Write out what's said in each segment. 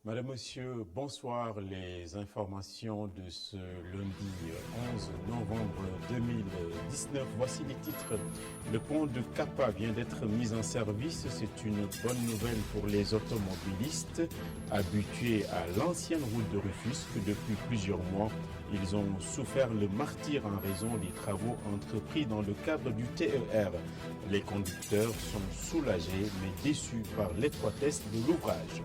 Madame, Monsieur, bonsoir. Les informations de ce lundi 11 novembre 2019. Voici les titres. Le pont de Kappa vient d'être mis en service. C'est une bonne nouvelle pour les automobilistes habitués à l'ancienne route de Rufisque depuis plusieurs mois. Ils ont souffert le martyre en raison des travaux entrepris dans le cadre du TER. Les conducteurs sont soulagés mais déçus par l'étroitesse de l'ouvrage.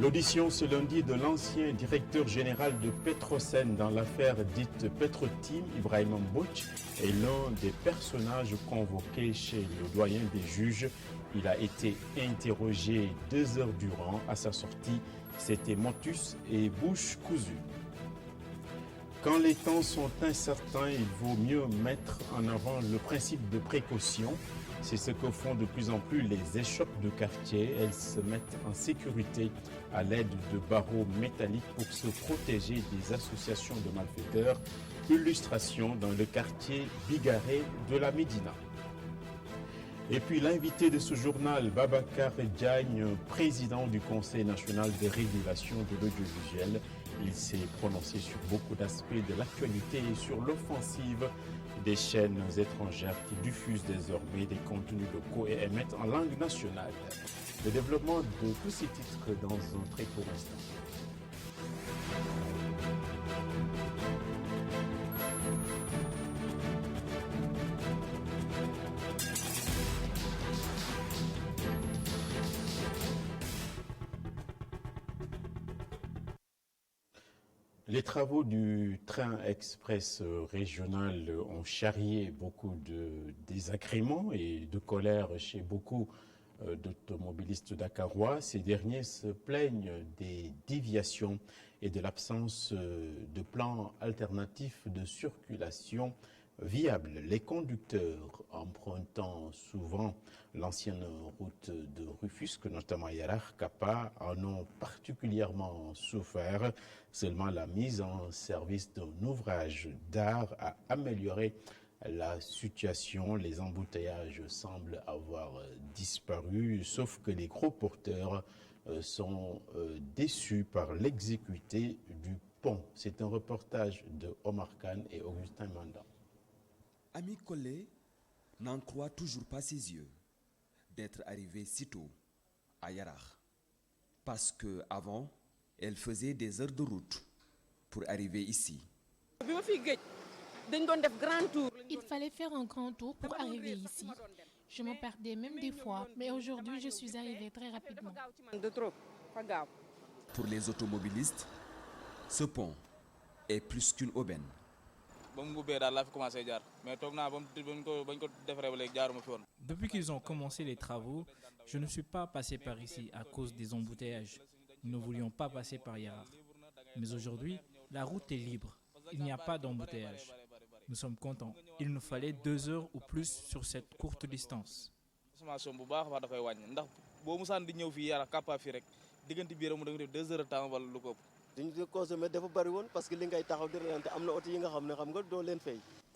L'audition ce lundi de l'ancien directeur général de Petrosen dans l'affaire dite Petrotim, Ibrahim Mbouch, est l'un des personnages convoqués chez le doyen des juges. Il a été interrogé 2 heures durant. À sa sortie, c'était motus et bouche cousue. Quand les temps sont incertains, il vaut mieux mettre en avant le principe de précaution. C'est ce que font de plus en plus les échoppes de quartier. Elles se mettent en sécurité à l'aide de barreaux métalliques pour se protéger des associations de malfaiteurs. Illustration dans le quartier Bigaré de la Médina. Et puis l'invité de ce journal, Babacar Diagne, président du Conseil national de régulation de l'audiovisuel. Il s'est prononcé sur beaucoup d'aspects de l'actualité et sur l'offensive des chaînes étrangères qui diffusent désormais des contenus locaux et émettent en langue nationale. Le développement de tous ces titres dans un très court instant. Les travaux du train express régional ont charrié beaucoup de désagréments et de colère chez beaucoup d'automobilistes dakarois. Ces derniers se plaignent des déviations et de l'absence de plans alternatifs de circulation viables. Les conducteurs empruntant souvent l'ancienne route de Rufisque, notamment Yarar Kappa, en ont particulièrement souffert. Seulement la mise en service d'un ouvrage d'art a amélioré la situation. Les embouteillages semblent avoir disparu, sauf que les gros porteurs sont déçus par l'exécuté du pont. C'est un reportage de Omar Khan et Augustin Mandan. Ami Collé n'en croit toujours pas ses yeux d'être arrivée si tôt à Yarar. Parce que avant, elle faisait des heures de route pour arriver ici. Il fallait faire un grand tour pour arriver ici. Je me perdais même des fois, mais aujourd'hui je suis arrivée très rapidement. Pour les automobilistes, ce pont est plus qu'une aubaine. Depuis qu'ils ont commencé les travaux, je ne suis pas passé par ici à cause des embouteillages. Nous ne voulions pas passer par Yarar. Mais aujourd'hui, la route est libre. Il n'y a pas d'embouteillage. Nous sommes contents. Il nous fallait 2 heures ou plus sur cette courte distance.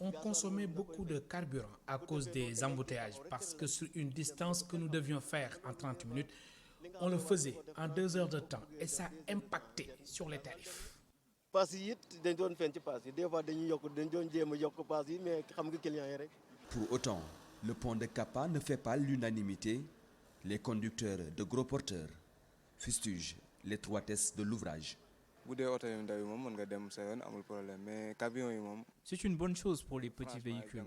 On consommait beaucoup de carburant à cause des embouteillages parce que sur une distance que nous devions faire en 30 minutes, on le faisait en 2 heures de temps et ça a impacté sur les tarifs. Pour autant, le pont de Kappa ne fait pas l'unanimité. Les conducteurs de gros porteurs fustigent l'étroitesse de l'ouvrage. C'est une bonne chose pour les petits véhicules.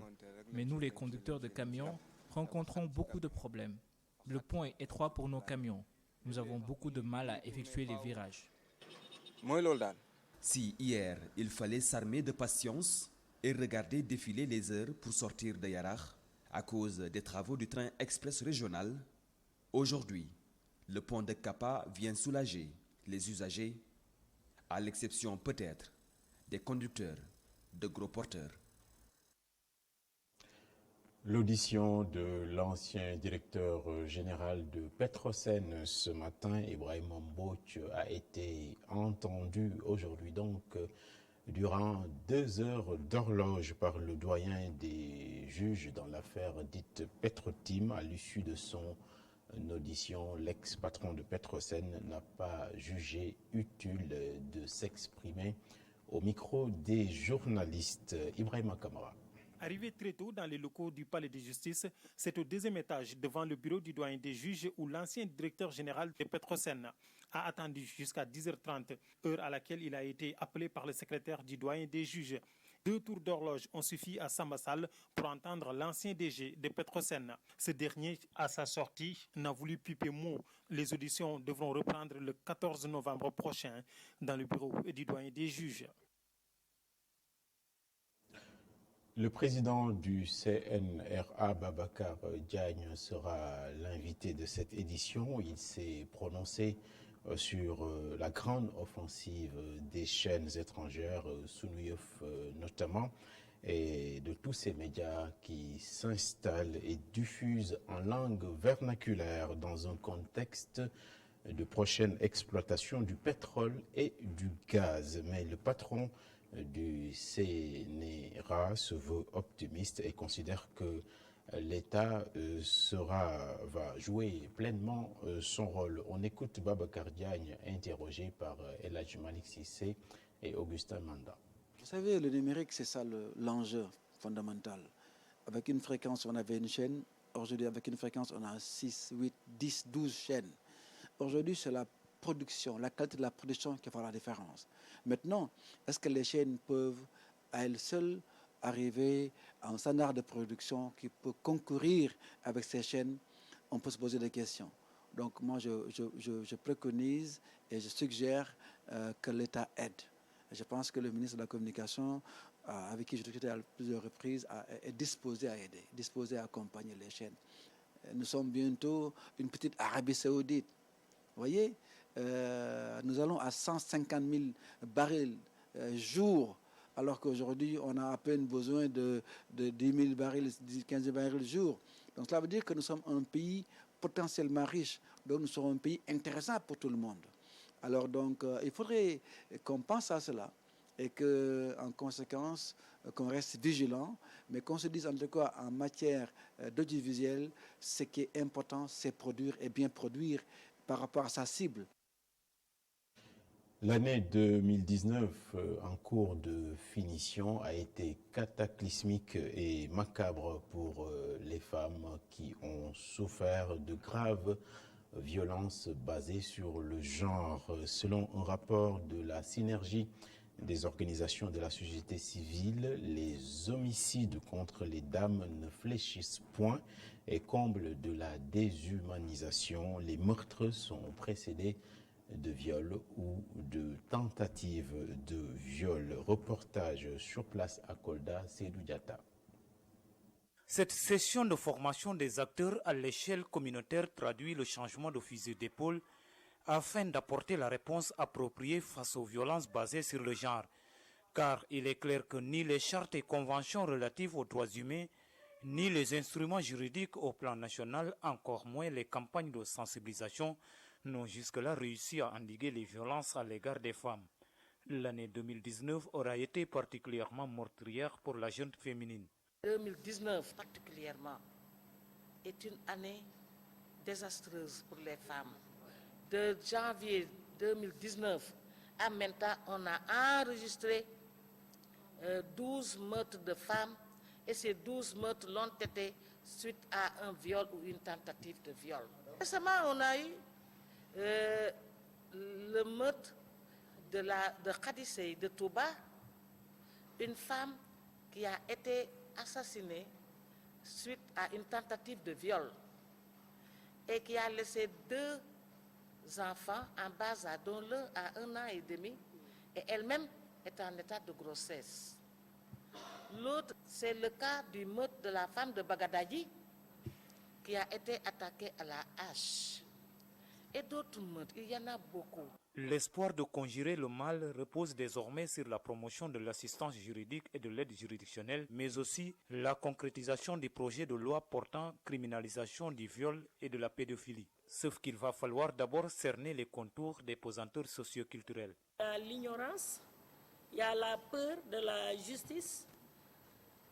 Mais nous, les conducteurs de camions, rencontrons beaucoup de problèmes. Le pont est étroit pour nos camions. Nous avons beaucoup de mal à effectuer les virages. Si hier, il fallait s'armer de patience et regarder défiler les heures pour sortir de Yarar à cause des travaux du train express régional, aujourd'hui, le pont de Kappa vient soulager les usagers, à l'exception peut-être des conducteurs de gros porteurs. L'audition de l'ancien directeur général de Petrosen ce matin, Ibrahim Mbouch, a été entendu aujourd'hui donc durant 2 heures d'horloge par le doyen des juges dans l'affaire dite Petrotim à l'issue de son une audition, l'ex-patron de Petrosen n'a pas jugé utile de s'exprimer au micro des journalistes. Ibrahima Kamara. Arrivé très tôt dans les locaux du palais de justice, c'est au deuxième étage, devant le bureau du doyen des juges, où l'ancien directeur général de Petrosen a attendu jusqu'à 10h30, heure à laquelle il a été appelé par le secrétaire du doyen des juges. 2 tours d'horloge ont suffi à Samba Sall pour entendre l'ancien DG de Petrosen. Ce dernier, à sa sortie, n'a voulu piper mot. Les auditions devront reprendre le 14 novembre prochain dans le bureau du doyen des juges. Le président du CNRA, Babacar Diagne, sera l'invité de cette édition. Il s'est prononcé sur la grande offensive des chaînes étrangères, Sunuyof notamment, et de tous ces médias qui s'installent et diffusent en langue vernaculaire dans un contexte de prochaine exploitation du pétrole et du gaz. Mais le patron du CNRA se veut optimiste et considère que l'État va jouer pleinement son rôle. On écoute Babacar Diagne interrogé par El Hadji Malick Cissé et Augustin Manda. Vous savez, le numérique, c'est ça l'enjeu fondamental. Avec une fréquence, on avait une chaîne. Aujourd'hui, avec une fréquence, on a 6, 8, 10, 12 chaînes. Aujourd'hui, c'est la production, la qualité de la production qui fera la différence. Maintenant, est-ce que les chaînes peuvent, à elles seules, arriver à un standard de production qui peut concourir avec ces chaînes? On peut se poser des questions. Donc moi, je préconise et je suggère que l'État aide. Et je pense que le ministre de la Communication, avec qui j'ai discuté à plusieurs reprises, est disposé à aider, disposé à accompagner les chaînes. Nous sommes bientôt une petite Arabie Saoudite. Vous voyez, nous allons à 150 000 barils jour, alors qu'aujourd'hui, on a à peine besoin de 10 000 barils, 15 000 barils jour. Donc, cela veut dire que nous sommes un pays potentiellement riche, donc nous sommes un pays intéressant pour tout le monde. Alors, donc, il faudrait qu'on pense à cela et qu'en conséquence, qu'on reste vigilant, mais qu'on se dise en tout cas en matière d'audiovisuel, ce qui est important, c'est produire et bien produire par rapport à sa cible. L'année 2019, en cours de finition, a été cataclysmique et macabre pour les femmes qui ont souffert de graves violences basées sur le genre. Selon un rapport de la synergie des organisations de la société civile, les homicides contre les dames ne fléchissent point et comble de la déshumanisation. Les meurtres sont précédés de viol ou de tentative de viol. Reportage sur place à Kolda, Seydou Diatta. Cette session de formation des acteurs à l'échelle communautaire traduit le changement de fusil d'épaule afin d'apporter la réponse appropriée face aux violences basées sur le genre. Car il est clair que ni les chartes et conventions relatives aux droits humains, ni les instruments juridiques au plan national, encore moins les campagnes de sensibilisation, n'ont jusque-là réussi à endiguer les violences à l'égard des femmes. L'année 2019 aura été particulièrement meurtrière pour la jeune féminine. 2019 particulièrement est une année désastreuse pour les femmes. De janvier 2019 à maintenant, on a enregistré 12 meurtres de femmes et ces 12 meurtres l'ont été suite à un viol ou une tentative de viol. Récemment, on a eu le meurtre de Khadisei de Touba, une femme qui a été assassinée suite à une tentative de viol et qui a laissé 2 enfants en bas âge, dont l'un a 1 an et demi et elle-même est en état de grossesse. L'autre, c'est le cas du meurtre de la femme de Bagadadi qui a été attaquée à la hache. Et d'autres meurtres, il y en a beaucoup. L'espoir de conjurer le mal repose désormais sur la promotion de l'assistance juridique et de l'aide juridictionnelle, mais aussi la concrétisation des projets de loi portant criminalisation du viol et de la pédophilie. Sauf qu'il va falloir d'abord cerner les contours des pesanteurs socioculturels. Il y a l'ignorance, il y a la peur de la justice,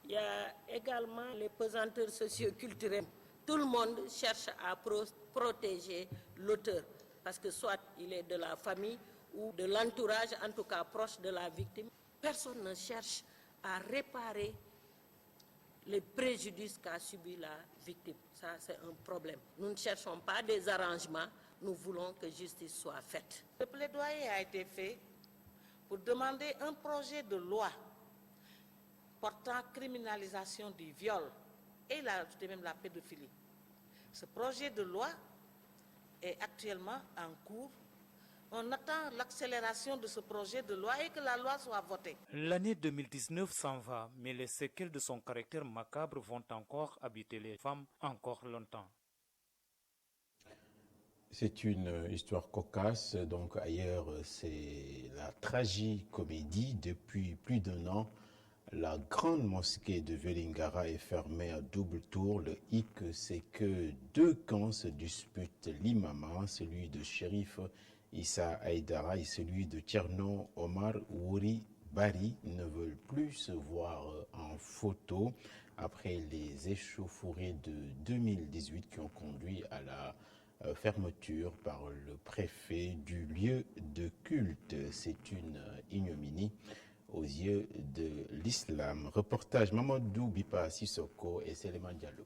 il y a également les pesanteurs socioculturels. tout le monde cherche à protéger l'auteur, parce que soit il est de la famille ou de l'entourage, en tout cas proche de la victime. Personne ne cherche à réparer les préjudices qu'a subi la victime. Ça, c'est un problème. Nous ne cherchons pas des arrangements, nous voulons que justice soit faite. Le plaidoyer a été fait pour demander un projet de loi portant criminalisation du viol et même la pédophilie. Ce projet de loi est actuellement en cours. On attend l'accélération de ce projet de loi et que la loi soit votée. L'année 2019 s'en va, mais les séquelles de son caractère macabre vont encore habiter les femmes encore longtemps. C'est une histoire cocasse. Donc ailleurs, c'est la tragicomédie. Depuis plus d'1 an, la grande mosquée de Vélingara est fermée à double tour. Le hic, c'est que 2 camps se disputent l'imama, celui de Shérif Issa Haïdara et celui de Thierno Omar Wouri Bari ne veulent plus se voir en photo après les échauffourées de 2018 qui ont conduit à la fermeture par le préfet du lieu de culte. C'est une ignominie aux yeux de l'islam. Reportage Mamadou Bipa Sissoko et Seleman Diallo.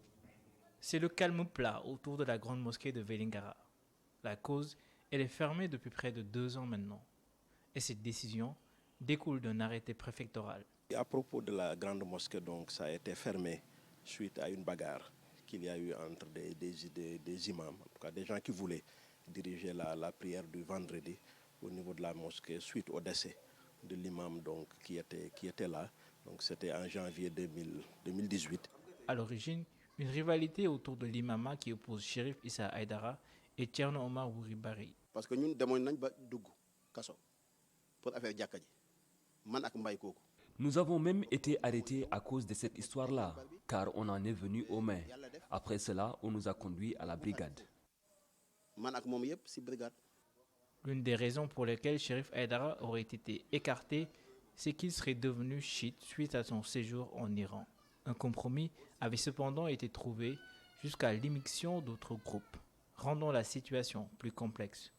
C'est le calme plat autour de la grande mosquée de Vélingara. La cause, elle est fermée depuis près de 2 ans maintenant. Et cette décision découle d'un arrêté préfectoral. À propos de la grande mosquée, donc, ça a été fermé suite à une bagarre qu'il y a eu entre des imams, en tout cas des gens qui voulaient diriger la prière du vendredi au niveau de la mosquée suite au décès de l'imam donc, qui était là. Donc c'était en janvier 2018. À l'origine, une rivalité autour de l'imama qui oppose Shérif Issa Haïdara et Thierno Omar Wouri Bari. Parce que nous demoon nañ ba dugg kaso pour affaire jàkka ji man ak mbay kooku. Nous avons même été arrêtés à cause de cette histoire-là, car on en est venu aux mains. Après cela, on nous a conduits à la brigade. Man ak moom yëpp ci brigade. L'une des raisons pour lesquelles Shérif Haïdara aurait été écarté, c'est qu'il serait devenu chiite suite à son séjour en Iran. Un compromis avait cependant été trouvé jusqu'à l'immixtion d'autres groupes, rendant la situation plus complexe.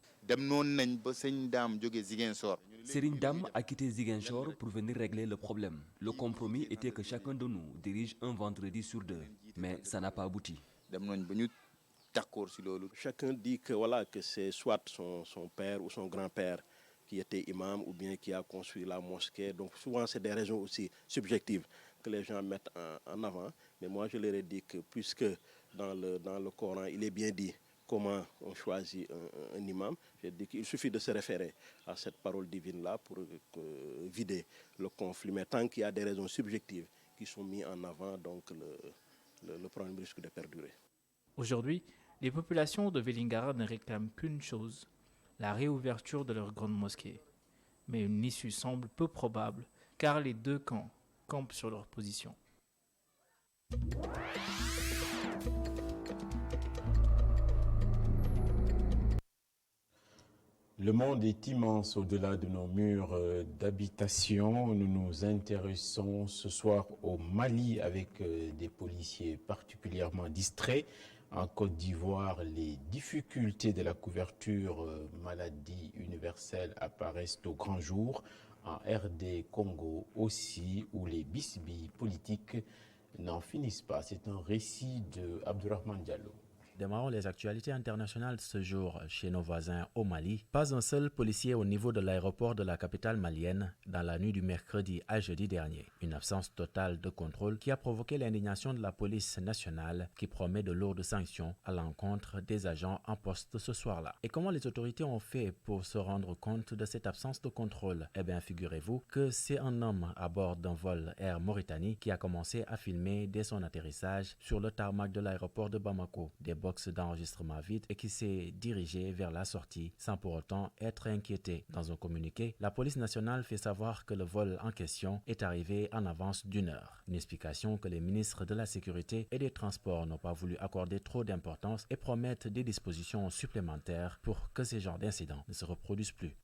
Serigne Dam a quitté Ziguinchor pour venir régler le problème. Le compromis était que chacun de nous dirige un vendredi sur 2, mais ça n'a pas abouti. Chacun dit que, voilà, que c'est soit son père ou son grand-père qui était imam ou bien qui a construit la mosquée. Donc souvent c'est des raisons aussi subjectives que les gens mettent en avant. Mais moi je leur ai dit que puisque dans le Coran il est bien dit comment on choisit un imam, j'ai dit qu'il suffit de se référer à cette parole divine-là pour vider le conflit. Mais tant qu'il y a des raisons subjectives qui sont mises en avant, donc le problème risque de perdurer. Aujourd'hui, les populations de Vélingara ne réclament qu'une chose, la réouverture de leur grande mosquée. Mais une issue semble peu probable, car les 2 camps campent sur leur position. Le monde est immense au-delà de nos murs d'habitation. Nous nous intéressons ce soir au Mali avec des policiers particulièrement distraits. En Côte d'Ivoire, les difficultés de la couverture maladie universelle apparaissent au grand jour. En RD Congo aussi, où les bisbilles politiques n'en finissent pas. C'est un récit de Abdourahmane Diallo. Démarrons les actualités internationales ce jour chez nos voisins au Mali. Pas un seul policier au niveau de l'aéroport de la capitale malienne dans la nuit du mercredi à jeudi dernier. Une absence totale de contrôle qui a provoqué l'indignation de la police nationale qui promet de lourdes sanctions à l'encontre des agents en poste ce soir-là. Et comment les autorités ont fait pour se rendre compte de cette absence de contrôle? Eh bien, figurez-vous que c'est un homme à bord d'un vol Air Mauritanie qui a commencé à filmer dès son atterrissage sur le tarmac de l'aéroport de Bamako. Des box d'enregistrement vide et qui s'est dirigé vers la sortie sans pour autant être inquiété. Dans un communiqué, la police nationale fait savoir que le vol en question est arrivé en avance d'1 heure. Une explication que les ministres de la Sécurité et des Transports n'ont pas voulu accorder trop d'importance et promettent des dispositions supplémentaires pour que ces genres d'incidents ne se reproduisent plus.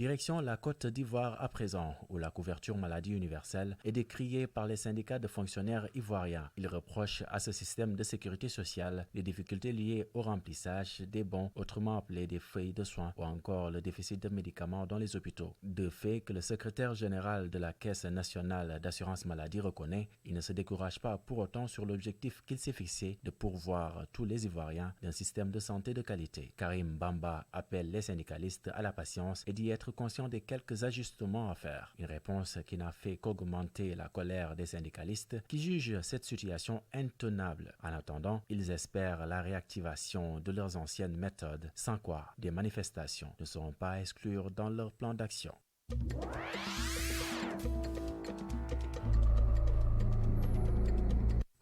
Direction la Côte d'Ivoire à présent, où la couverture maladie universelle est décriée par les syndicats de fonctionnaires ivoiriens. Ils reprochent à ce système de sécurité sociale les difficultés liées au remplissage des bons, autrement appelés des feuilles de soins, ou encore le déficit de médicaments dans les hôpitaux. De fait que le secrétaire général de la Caisse nationale d'assurance maladie reconnaît, il ne se décourage pas pour autant sur l'objectif qu'il s'est fixé de pourvoir tous les Ivoiriens d'un système de santé de qualité. Karim Bamba appelle les syndicalistes à la patience et d'y être conscient des quelques ajustements à faire. Une réponse qui n'a fait qu'augmenter la colère des syndicalistes qui jugent cette situation intenable. En attendant, ils espèrent la réactivation de leurs anciennes méthodes, sans quoi des manifestations ne seront pas à exclure dans leur plan d'action.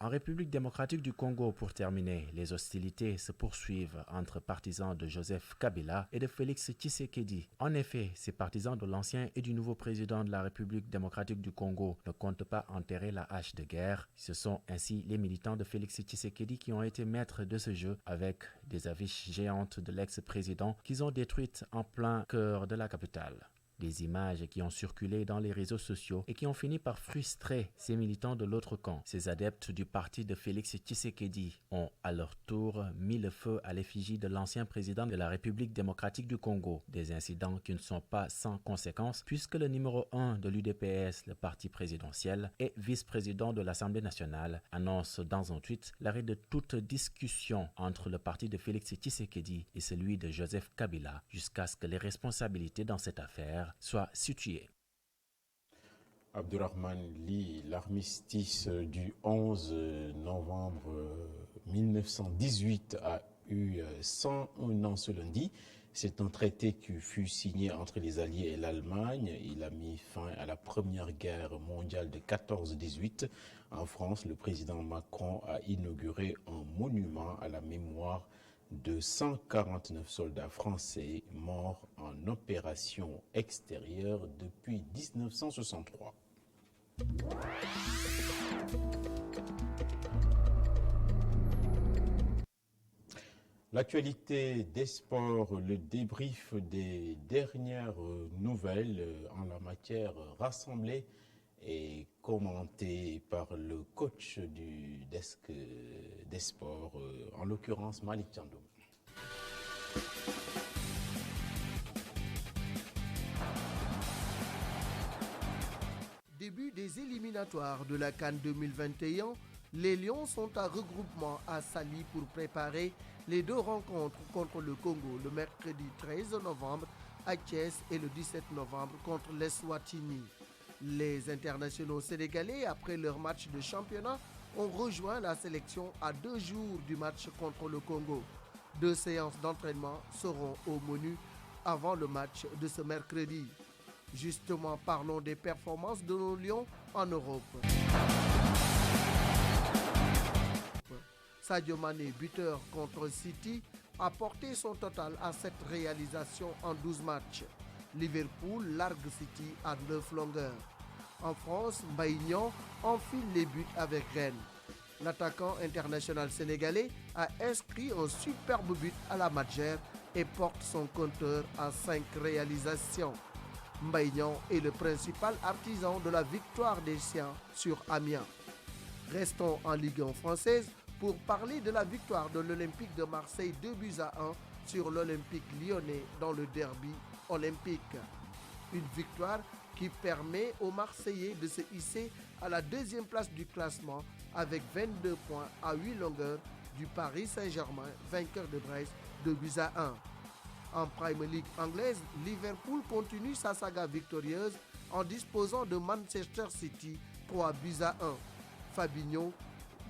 En République démocratique du Congo, pour terminer, les hostilités se poursuivent entre partisans de Joseph Kabila et de Félix Tshisekedi. En effet, ces partisans de l'ancien et du nouveau président de la République démocratique du Congo ne comptent pas enterrer la hache de guerre. Ce sont ainsi les militants de Félix Tshisekedi qui ont été maîtres de ce jeu avec des affiches géantes de l'ex-président qu'ils ont détruites en plein cœur de la capitale. Des images qui ont circulé dans les réseaux sociaux et qui ont fini par frustrer ces militants de l'autre camp. Ces adeptes du parti de Félix Tshisekedi ont à leur tour mis le feu à l'effigie de l'ancien président de la République démocratique du Congo. Des incidents qui ne sont pas sans conséquences puisque le numéro 1 de l'UDPS, le parti présidentiel, et vice-président de l'Assemblée nationale, annonce dans un tweet l'arrêt de toute discussion entre le parti de Félix Tshisekedi et celui de Joseph Kabila jusqu'à ce que les responsabilités dans cette affaire soit situé. Abdurrahman Ly, l'armistice du 11 novembre 1918 a eu 101 ans ce lundi. C'est un traité qui fut signé entre les Alliés et l'Allemagne. Il a mis fin à la Première Guerre mondiale de 14-18. En France, le président Macron a inauguré un monument à la mémoire de 149 soldats français morts en opération extérieure depuis 1963. L'actualité des sports, le débrief des dernières nouvelles en la matière rassemblées et commenté par le coach du desk des sports, en l'occurrence Malik Tchandoum. Début des éliminatoires de la CAN 2021, les Lions sont à regroupement à Sali pour préparer les deux rencontres contre le Congo le mercredi 13 novembre à Thiès et le 17 novembre contre l'Eswatini. Les internationaux sénégalais, après leur match de championnat, ont rejoint la sélection à 2 jours du match contre le Congo. 2 séances d'entraînement seront au menu avant le match de ce mercredi. Justement, parlons des performances de nos Lions en Europe. Sadio Mané, buteur contre City, a porté son total à 7 réalisations en 12 matchs. Liverpool largue City à 9 longueurs. En France, Mbaye Niang enfile les buts avec Rennes. L'attaquant international sénégalais a inscrit un superbe but à la Madjer et porte son compteur à 5 réalisations. Mbaye Niang est le principal artisan de la victoire des siens sur Amiens. Restons en Ligue 1 française pour parler de la victoire de l'Olympique de Marseille 2-1 sur l'Olympique lyonnais dans le derby olympique. Une victoire qui permet aux Marseillais de se hisser à la 2e place du classement avec 22 points à 8 longueurs du Paris Saint-Germain, vainqueur de Brest 2-1. En Premier League anglaise, Liverpool continue sa saga victorieuse en disposant de Manchester City 3-1. Fabinho,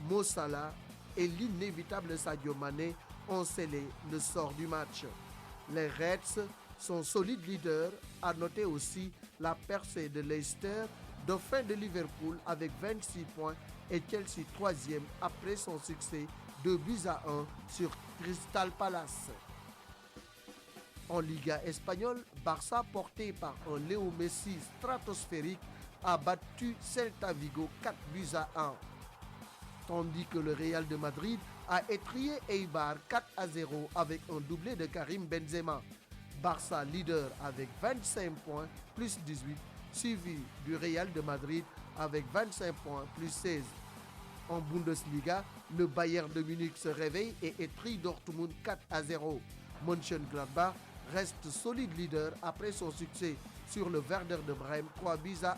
Mo Salah et l'inévitable Sadio Mané ont scellé le sort du match. Les Reds sont solides leaders. À noter aussi la percée de Leicester, dauphin de Liverpool avec 26 points et Chelsea 3e après son succès 2-1 sur Crystal Palace. En Liga espagnole, Barça, porté par un Léo Messi stratosphérique, a battu Celta Vigo 4-1. Tandis que le Real de Madrid a étrié Eibar 4-0 avec un doublé de Karim Benzema. Barça leader avec 25 points, plus 18, suivi du Real de Madrid avec 25 points, plus 16. En Bundesliga, le Bayern de Munich se réveille et étrie Dortmund 4-0. Mönchengladbach reste solide leader après son succès sur le Werder de Brême 3-1.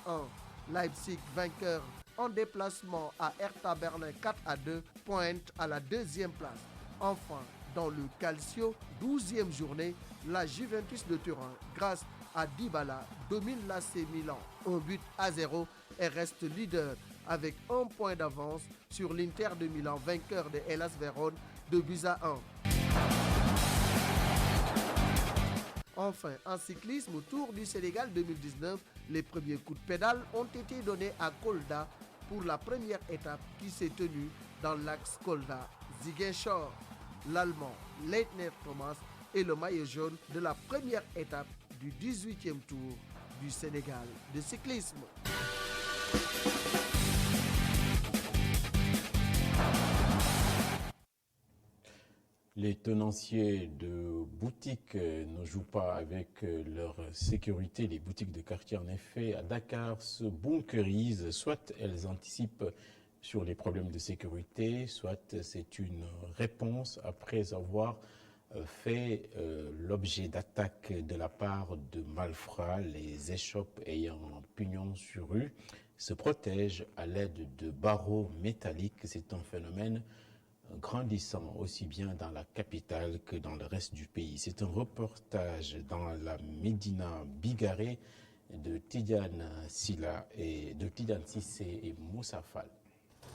Leipzig vainqueur en déplacement à Hertha Berlin 4-2 pointe à la deuxième place. Enfin, dans le Calcio, 12e journée, la Juventus de Turin, grâce à Dybala, domine l'AC Milan 1-0 et reste leader avec 1 point d'avance sur l'Inter de Milan, vainqueur de Hellas Vérone 2-1. Enfin, en cyclisme, Tour du Sénégal 2019, les premiers coups de pédale ont été donnés à Kolda pour la première étape qui s'est tenue dans l'axe Kolda-Ziguinchor. L'Allemand Leitner Thomas est le maillot jaune de la première étape du 18e Tour du Sénégal de cyclisme. Les tenanciers de boutiques ne jouent pas avec leur sécurité. Les boutiques de quartier, en effet, à Dakar se bunkerisent. Soit elles anticipent sur les problèmes de sécurité, soit c'est une réponse après avoir fait l'objet d'attaques de la part de malfrats. Les échoppes ayant pignon sur rue se protègent à l'aide de barreaux métalliques. C'est un phénomène grandissant aussi bien dans la capitale que dans le reste du pays. C'est un reportage dans la Médina Bigaré de Tidiane Silla et de Tidiane Sissé et Moussa Fall.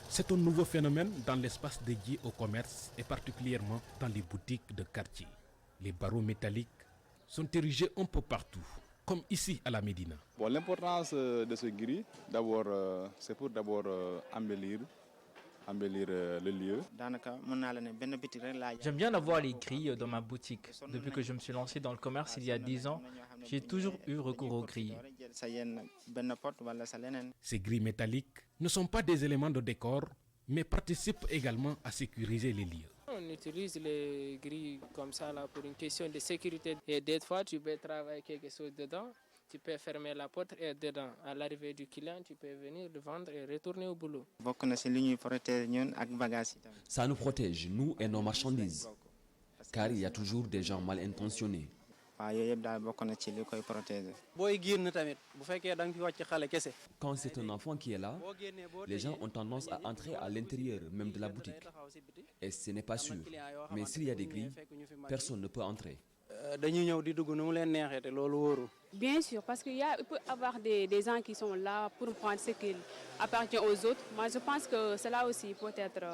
C'est un nouveau phénomène dans l'espace dédié au commerce et particulièrement dans les boutiques de quartier. Les barreaux métalliques sont érigés un peu partout, comme ici à la Médina. Bon, l'importance de ce gris, d'abord, c'est pour embellir le lieu. J'aime bien avoir les grilles dans ma boutique. Depuis que je me suis lancé dans le commerce il y a 10 ans, j'ai toujours eu recours aux grilles. Ces grilles métalliques ne sont pas des éléments de décor, mais participent également à sécuriser les lieux. On utilise les grilles comme ça là pour une question de sécurité. Et des fois, tu peux travailler quelque chose dedans. Tu peux fermer la porte et dedans, à l'arrivée du client, tu peux venir le vendre et retourner au boulot. Ça nous protège, nous et nos marchandises, car il y a toujours des gens mal intentionnés. Quand c'est un enfant qui est là, les gens ont tendance à entrer à l'intérieur même de la boutique. Et ce n'est pas sûr. Mais s'il y a des grilles, personne ne peut entrer. Bien sûr, parce qu'il peut y avoir des gens qui sont là pour prendre ce qui appartient aux autres. Moi, je pense que cela aussi peut être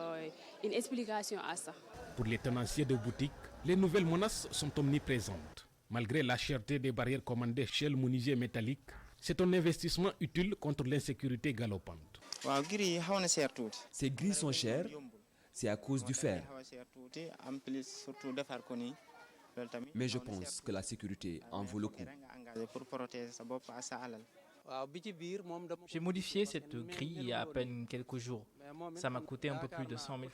une explication à ça. Pour les tenanciers de boutiques, les nouvelles menaces sont omniprésentes. Malgré la cherté des barrières commandées chez le menuisier métallique, c'est un investissement utile contre l'insécurité galopante. Ces grilles sont chères, c'est à cause du fer. Mais je pense que la sécurité en vaut le coup. J'ai modifié cette grille il y a à peine quelques jours. Ça m'a coûté un peu plus de 100 000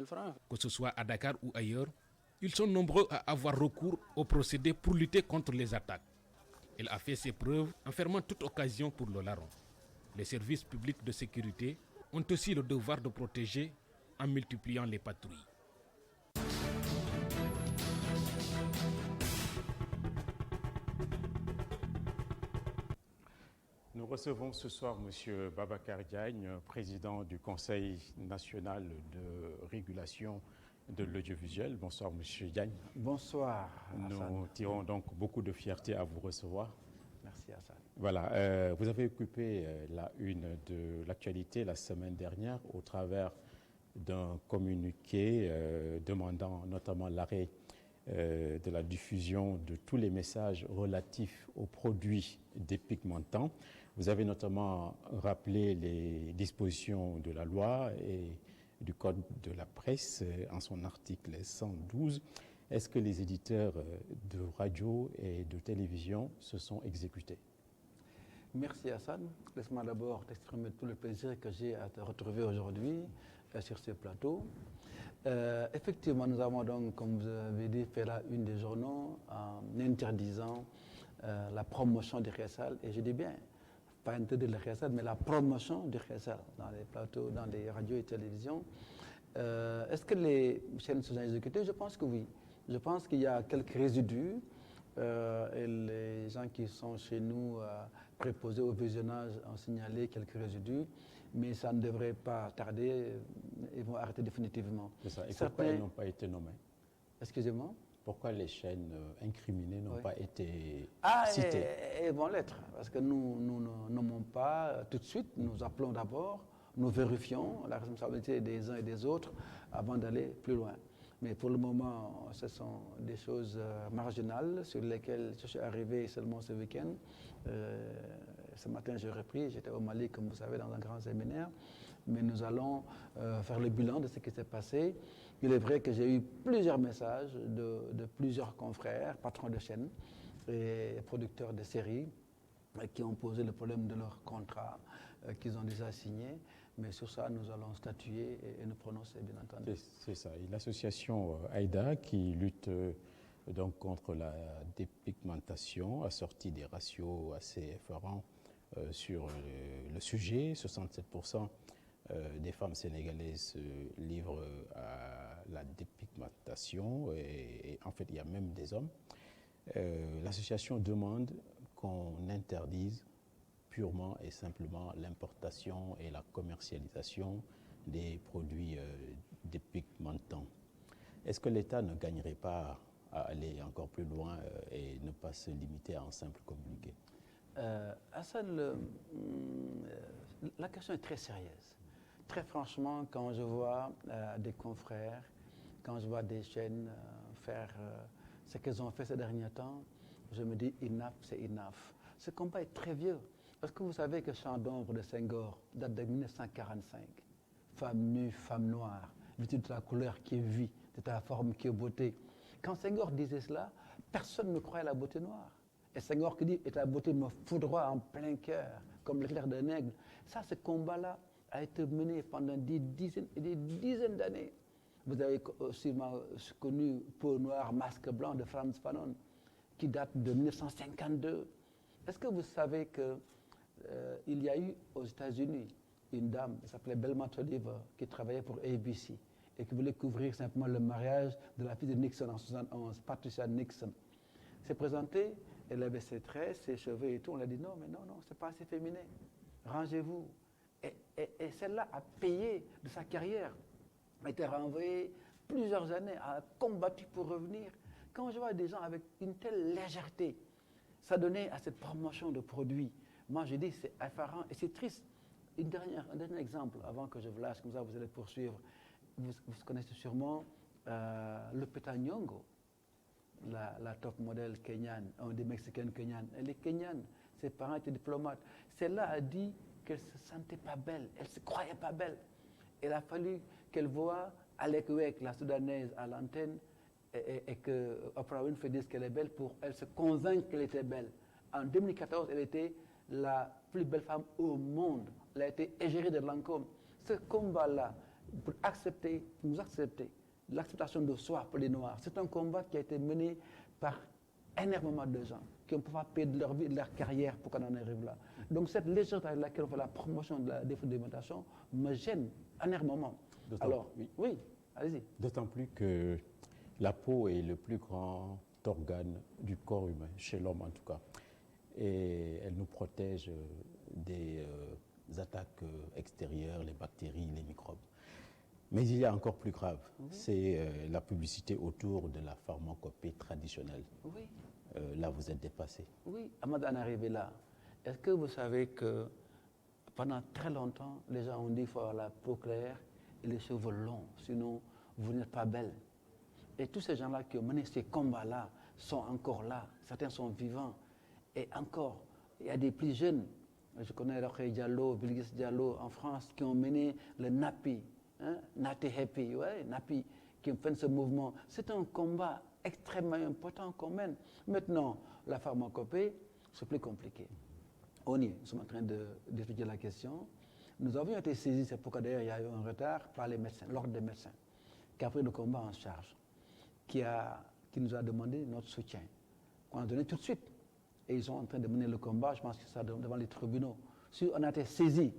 francs. Que ce soit à Dakar ou ailleurs, ils sont nombreux à avoir recours au procédé pour lutter contre les attaques. Il a fait ses preuves en fermant toute occasion pour le larron. Les services publics de sécurité ont aussi le devoir de protéger en multipliant les patrouilles. Nous recevons ce soir M. Babacar Diagne, président du Conseil national de régulation de l'audiovisuel. Bonsoir M. Diagne. Bonsoir. Nous tirons donc beaucoup de fierté à vous recevoir. Merci Hassan. Voilà, vous avez occupé la une de l'actualité la semaine dernière au travers d'un communiqué demandant notamment l'arrêt de la diffusion de tous les messages relatifs aux produits dépigmentants. Vous avez notamment rappelé les dispositions de la loi et du Code de la presse en son article 112. Est-ce que les éditeurs de radio et de télévision se sont exécutés? Merci Hassan. Laisse-moi d'abord t'exprimer tout le plaisir que j'ai à te retrouver aujourd'hui sur ce plateau. Effectivement, nous avons donc, comme vous avez dit, fait la une des journaux en interdisant la promotion du Khessal. Et je dis bien, pas interdire le Khessal, mais la promotion du Khessal dans les plateaux, dans les radios et télévisions. Est-ce que les chaînes sont exécutées? Je pense que oui. Je pense qu'il y a quelques résidus et les gens qui sont chez nous préposés au visionnage ont signalé quelques résidus, mais ça ne devrait pas tarder, ils vont arrêter définitivement. C'est ça. Et pourquoi ils n'ont pas été nommés? Excusez-moi? Pourquoi les chaînes incriminées n'ont pas été citées? Elles vont l'être, parce que nous ne nommons pas tout de suite, nous appelons d'abord, nous vérifions la responsabilité des uns et des autres avant d'aller plus loin. Mais pour le moment, ce sont des choses marginales sur lesquelles je suis arrivé seulement ce week-end. Ce matin, j'ai repris, j'étais au Mali, comme vous savez, dans un grand séminaire. Mais nous allons faire le bilan de ce qui s'est passé. Il est vrai que j'ai eu plusieurs messages de plusieurs confrères, patrons de chaînes et producteurs de séries qui ont posé le problème de leur contrat qu'ils ont déjà signé. Mais sur ça, nous allons statuer et nous prononcer, bien entendu. C'est ça. Et l'association AIDA, qui lutte donc contre la dépigmentation, a sorti des ratios assez effarants sur le sujet. 67% des femmes sénégalaises se livrent à la dépigmentation et en fait, il y a même des hommes. L'association demande qu'on interdise purement et simplement l'importation et la commercialisation des produits dépigmentants. Est-ce que l'État ne gagnerait pas à aller encore plus loin et ne pas se limiter à un simple communiqué? Hassan, la question est très sérieuse. Très franchement, quand je vois des confrères, quand je vois des chaînes faire ce qu'elles ont fait ces derniers temps, je me dis enough, c'est enough. Ce combat est très vieux. Parce que vous savez que Chant d'ombre de Senghor date de 1945. Femme nue, femme noire, vêtue de la couleur qui est vie, de ta forme qui est beauté. Quand Senghor disait cela, personne ne croyait à la beauté noire. Et Senghor qui dit « et ta beauté me foudroie en plein cœur, comme l'éclair d'un aigle ». Ça, ce combat-là a été mené pendant des dizaines et des dizaines d'années. Vous avez aussi connu Peau noire, masque blanc de Frantz Fanon, qui date de 1952. Est-ce que vous savez que il y a eu aux États-Unis une dame, elle s'appelait Belmont Oliver, qui travaillait pour ABC et qui voulait couvrir simplement le mariage de la fille de Nixon en 1971, Patricia Nixon. S'est présentée, elle avait ses traits, ses cheveux et tout. On lui a dit non, mais non, c'est pas assez féminin. Rangez-vous. Et celle-là a payé de sa carrière. Elle a été renvoyée plusieurs années, a combattu pour revenir. Quand je vois des gens avec une telle légèreté, ça donnait à cette promotion de produits. Moi, je dis c'est effarant et c'est triste. Un dernier exemple, avant que je vous lâche, comme ça vous allez poursuivre. Vous connaissez sûrement Lupita Nyong'o, la top modèle kenyane, un des Mexicaines kenyanes. Elle est kenyane, ses parents étaient diplomates. Celle-là a dit qu'elle ne se sentait pas belle, elle ne se croyait pas belle. Il a fallu qu'elle voie Alec Wek, la soudanaise, à l'antenne et que Oprah Winfrey dise qu'elle est belle pour elle se convaincre qu'elle était belle. En 2014, elle était la plus belle femme au monde. Elle a été égérie de Lancôme. Ce combat-là, pour accepter, nous accepter, l'acceptation de soi pour les Noirs, c'est un combat qui a été mené par énormément de gens qui ont pas payé de leur vie, de leur carrière pour qu'on en arrive là. Donc cette légèreté avec laquelle on fait la promotion de la déforestation me gêne énormément. Alors, oui, allez-y. D'autant plus que la peau est le plus grand organe du corps humain, chez l'homme en tout cas. Et elle nous protège des attaques extérieures, les bactéries, les microbes. Mais il y a encore plus grave, c'est la publicité autour de la pharmacopée traditionnelle. Oui. Là, vous êtes dépassé. Oui, avant d'en arriver là, est-ce que vous savez que pendant très longtemps, les gens ont dit qu'il faut avoir la peau claire et les cheveux longs, sinon vous n'êtes pas belle. Et tous ces gens-là qui ont mené ces combats-là sont encore là, certains sont vivants. Et encore, il y a des plus jeunes, je connais Rokhaya Diallo, Bilgis Diallo en France, qui ont mené le NAPI, Nati Happy, NAPI, qui ont fait ce mouvement. C'est un combat extrêmement important qu'on mène. Maintenant, la pharmacopée, c'est plus compliqué. On y est, nous sommes en train d'étudier la question. Nous avions été saisis, c'est pourquoi d'ailleurs il y a eu un retard par les médecins, l'ordre des médecins, qui a pris le combat en charge, qui nous a demandé notre soutien, qu'on a donné tout de suite. Et ils sont en train de mener le combat, je pense que ça devant les tribunaux. Si on a été saisis,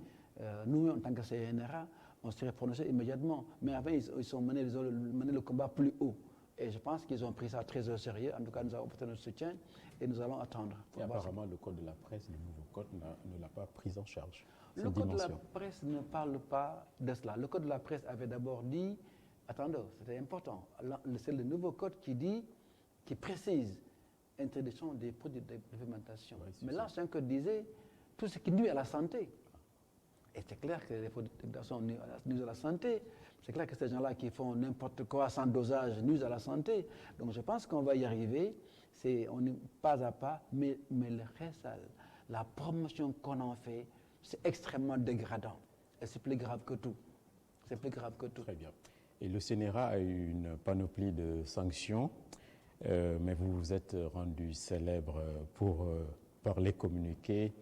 nous, en tant que CNRA, on serait prononcé immédiatement. Mais avant, ils ont mené le combat plus haut. Et je pense qu'ils ont pris ça très au sérieux. En tout cas, nous avons apporté notre soutien et nous allons attendre. Et apparemment, le code de la presse, le nouveau code, ne l'a pas pris en charge. Le code de la presse ne parle pas de cela. Le code de la presse avait d'abord dit, attendez, c'était important, c'est le nouveau code qui précise interdiction des produits de fermentation. Ouais, mais l'ancien code disait tout ce qui nuit à la santé. Et c'est clair que les produits de fermentation nuisent à la santé. C'est clair que ces gens-là qui font n'importe quoi sans dosage nuisent à la santé. Donc je pense qu'on va y arriver. On est pas à pas, mais le reste, la promotion qu'on en fait, c'est extrêmement dégradant. Et c'est plus grave que tout. C'est plus grave que tout. Très bien. Et le CNRA a eu une panoplie de sanctions, mais vous vous êtes rendu célèbre par les communiqués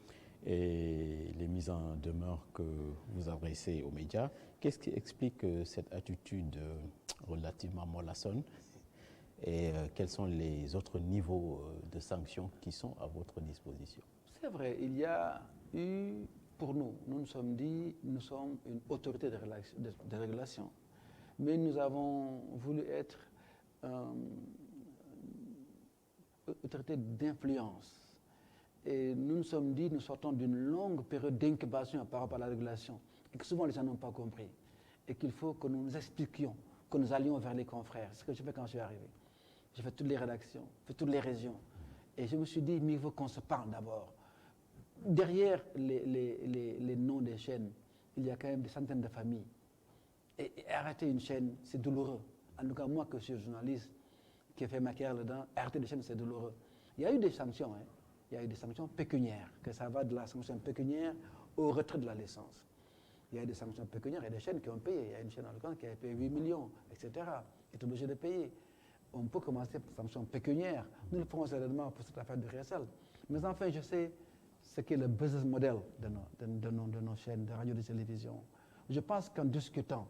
et les mises en demeure que vous adressez aux médias. Qu'est-ce qui explique cette attitude relativement mollassonne et quels sont les autres niveaux de sanctions qui sont à votre disposition? C'est vrai, il y a eu, pour nous nous sommes dit, nous sommes une autorité de régulation, mais nous avons voulu être autorité d'influence. Et nous nous sommes dit, nous sortons d'une longue période d'incubation par rapport à la régulation, et que souvent les gens n'ont pas compris, et qu'il faut que nous nous expliquions, que nous allions vers les confrères. C'est ce que je fais quand je suis arrivé. J'ai fait toutes les rédactions, fait toutes les régions, et je me suis dit, mais il faut qu'on se parle d'abord. Derrière les noms des chaînes, il y a quand même des centaines de familles. Et arrêter une chaîne, c'est douloureux. En tout cas, moi, que je suis journaliste, qui ai fait ma carrière là-dedans, arrêter des chaînes, c'est douloureux. Il y a eu des sanctions, hein. Il y a eu des sanctions pécuniaires, que ça va de la sanction pécuniaire au retrait de la licence. Il y a eu des sanctions pécuniaires, il y a des chaînes qui ont payé. Il y a une chaîne en l'occurrence qui a payé 8 millions, etc., qui est obligée de payer. On peut commencer par des sanctions pécuniaires. Nous le ferons certainement pour cette affaire de RSL. Mais enfin, je sais ce qu'est le business model de nos chaînes de radio et de télévision. Je pense qu'en discutant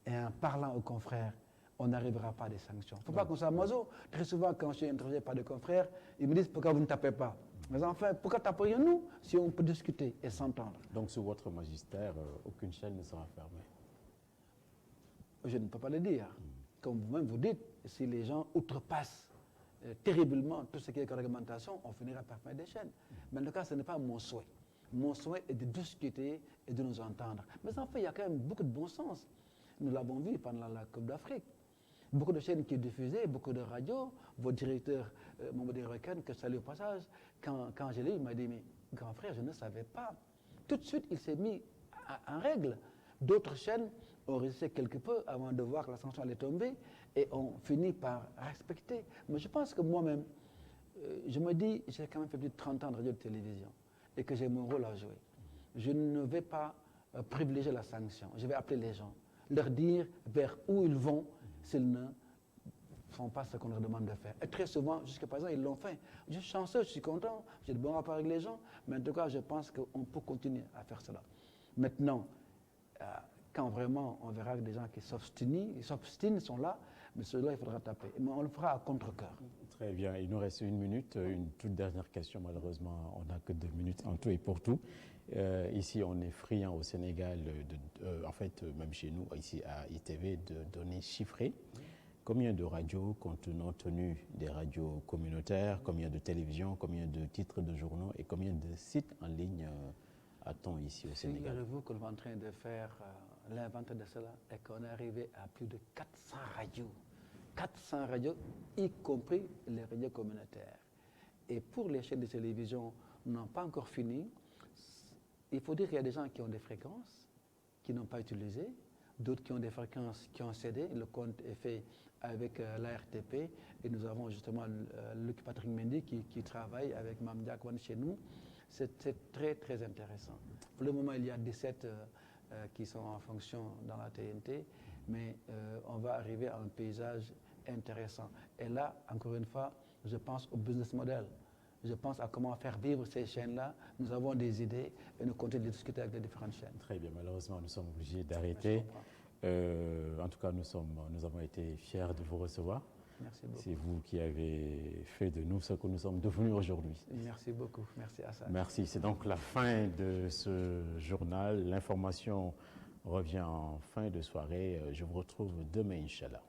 et en parlant aux confrères, on n'arrivera pas à des sanctions. Il ne faut pas qu'on soit maso. Très souvent, quand je suis interrogé par des confrères, ils me disent pourquoi vous ne tapez pas. Mais enfin, pourquoi taperions-nous si on peut discuter et s'entendre? Donc, sous votre magistère, aucune chaîne ne sera fermée? Je ne peux pas le dire. Comme vous-même vous dites, si les gens outrepassent terriblement tout ce qui est réglementation, on finira par fermer des chaînes. Mais en tout cas, ce n'est pas mon souhait. Mon souhait est de discuter et de nous entendre. Mais enfin, il y a quand même beaucoup de bon sens. Nous l'avons vu pendant la Coupe d'Afrique. Beaucoup de chaînes qui diffusaient, beaucoup de radios. Votre directeur, Mamadou Rekan, que je salue au passage, quand je l'ai eu, il m'a dit, mais grand frère, je ne savais pas. Tout de suite, il s'est mis en règle. D'autres chaînes ont résisté quelque peu avant de voir que la sanction allait tomber et ont fini par respecter. Mais je pense que moi-même, je me dis, j'ai quand même fait plus de 30 ans de radio et de télévision et que j'ai mon rôle à jouer. Je ne vais pas privilégier la sanction. Je vais appeler les gens, leur dire vers où ils vont s'ils ne font pas ce qu'on leur demande de faire. Et très souvent, jusqu'à présent, ils l'ont fait. Je suis chanceux, je suis content, j'ai de bons rapports avec les gens, mais en tout cas, je pense qu'on peut continuer à faire cela. Maintenant, quand vraiment on verra que des gens qui s'obstinent, sont là, mais ceux-là, il faudra taper. Mais on le fera à contre-cœur. Très bien, il nous reste une minute. Une toute dernière question, malheureusement, on n'a que 2 minutes en tout et pour tout. Ici, on est friand au Sénégal, en fait, même chez nous, ici à ITV, de données chiffrées. Combien de radios, compte tenu des radios communautaires, combien de télévisions, combien de titres de journaux et combien de sites en ligne a-t-on ici au Sénégal? Figurez-vous qu'on est en train de faire l'inventaire de cela et qu'on est arrivé à plus de 400 radios. 400 radios, y compris les radios communautaires. Et pour les chaînes de télévision, nous n'avons pas encore fini. Il faut dire qu'il y a des gens qui ont des fréquences, qui n'ont pas utilisées, d'autres qui ont des fréquences qui ont cédé. Le compte est fait avec l'ARTP et nous avons justement Luc Patrick Mendy qui travaille avec Mme Diakwan chez nous. C'est très, très intéressant. Pour le moment, il y a 17 qui sont en fonction dans la TNT, mais on va arriver à un paysage intéressant. Et là, encore une fois, je pense au business model. Je pense à comment faire vivre ces chaînes-là. Nous avons des idées et nous continuons de discuter avec les différentes chaînes. Très bien, malheureusement, nous sommes obligés d'arrêter. En tout cas, nous avons été fiers de vous recevoir. Merci beaucoup. C'est vous qui avez fait de nous ce que nous sommes devenus aujourd'hui. Merci beaucoup. Merci Hassan. Merci. C'est donc la fin de ce journal. L'information revient en fin de soirée. Je vous retrouve demain, Inch'Allah.